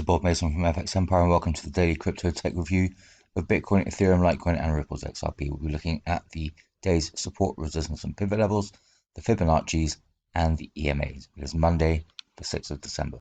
Bob Mason from FX Empire, and welcome to the daily crypto tech review of Bitcoin, Ethereum, Litecoin, and Ripple's XRP. We'll be looking at the day's support, resistance, and pivot levels, the Fibonacci's, and the EMAs. It is Monday, the 6th of December.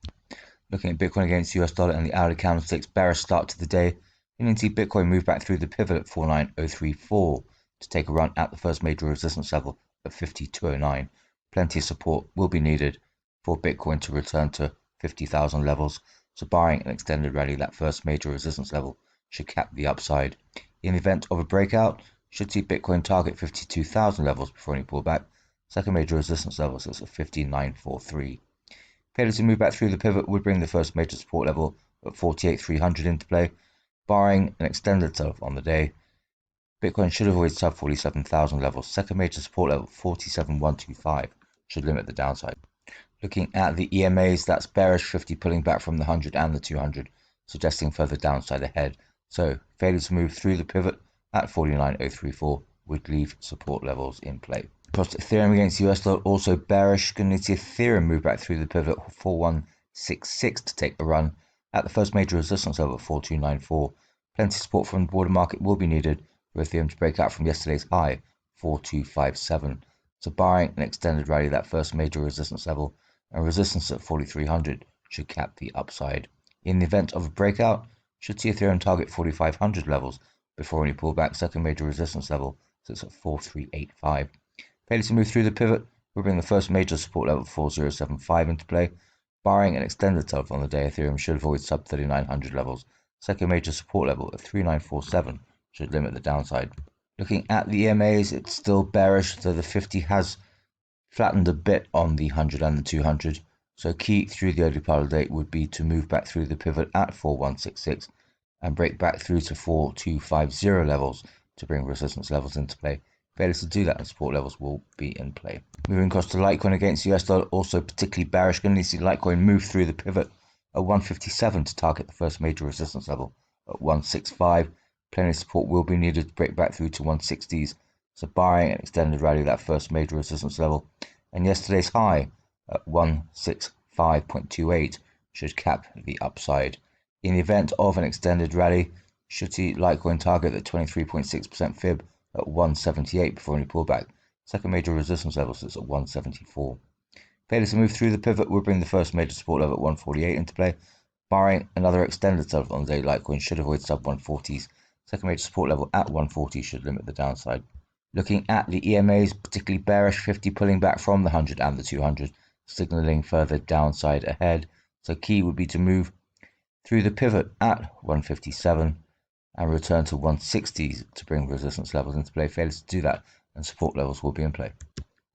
Looking at Bitcoin against US dollar and the hourly candlesticks, bearish start to the day. You can see Bitcoin move back through the pivot at 49034 to take a run at the first major resistance level at 5209. Plenty of support will be needed for Bitcoin to return to 50,000 levels, so barring an extended rally, that first major resistance level should cap the upside. In the event of a breakout, should see Bitcoin target 52,000 levels before any pullback. Second major resistance level is at 5943. Failure to move back through the pivot would bring the first major support level at 48,300 into play. Barring an extended sell-off on the day, Bitcoin should avoid sub 47,000 levels. Second major support level 47,125 should limit the downside. Looking at the EMAs, that's bearish 50 pulling back from the 100 and the 200, suggesting further downside ahead. So failure to move through the pivot at 49,034 would leave support levels in play. Across Ethereum against US dollar, also bearish. Going to see Ethereum move back through the pivot 4166 to take a run at the first major resistance level 4294. Plenty of support from the broader market will be needed for Ethereum to break out from yesterday's high 4257. So barring an extended rally, that first major resistance level and resistance at 4300 should cap the upside. In the event of a breakout, should see Ethereum target 4500 levels before any pullback. Second major resistance level sits at 4385. Failure to move through the pivot will bring the first major support level 4075 into play. Barring an extended sell-off on the day, Ethereum should avoid sub 3900 levels. Second major support level at 3947 should limit the downside. Looking at the EMAs, it's still bearish, though the 50 has flattened a bit on the 100 and the 200. So key through the early part of the day would be to move back through the pivot at 4166 and break back through to 4250 levels to bring resistance levels into play. Failure to do that and support levels will be in play. Moving across to Litecoin against US dollar, also particularly bearish. Going to see Litecoin move through the pivot at 157 to target the first major resistance level at 165. Plenty of support will be needed to break back through to 160s. So barring an extended rally, that first major resistance level and yesterday's high at 165.28 should cap the upside. In the event of an extended rally, should see Litecoin target at 23.6% fib at 178 before any pullback. Second major resistance level sits at 174. Failure to move through the pivot will bring the first major support level at 148 into play. Barring another extended sell on the day, Litecoin should avoid sub 140s. Second major support level at 140 should limit the downside. Looking at the EMAs, particularly bearish, 50 pulling back from the 100 and the 200, signaling further downside ahead. So key would be to move through the pivot at 157 and return to 160s to bring resistance levels into play. Failure to do that and support levels will be in play.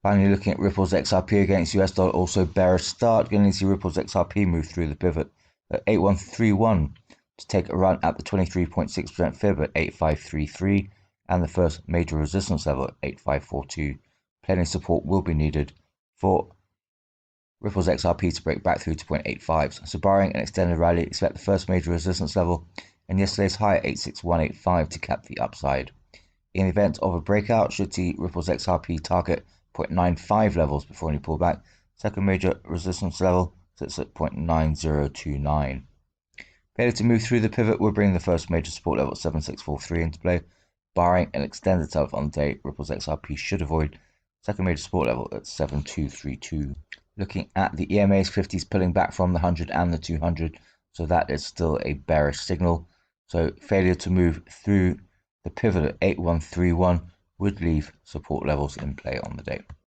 Finally, looking at Ripple's XRP against US dollar, also bearish start. Going to see Ripple's XRP move through the pivot at 8131 to take a run at the 23.6% fib at 8533 and the first major resistance level at 8542. Plenty of support will be needed for Ripple's XRP to break back through to 0.85s. So barring an extended rally, expect the first major resistance level and yesterday's high at 86185 to cap the upside. In the event of a breakout, should see Ripple's XRP target 0.95 levels before any pullback. Second major resistance level sits at 0.9029. Failure to move through the pivot will bring the first major support level at 7643 into play. Barring an extended sell-off on the day, Ripple's XRP should avoid second major support level at 7232. Looking at the EMAs, 50s pulling back from the 100 and the 200, so that is still a bearish signal. So failure to move through the pivot at 8131 would leave support levels in play on the day.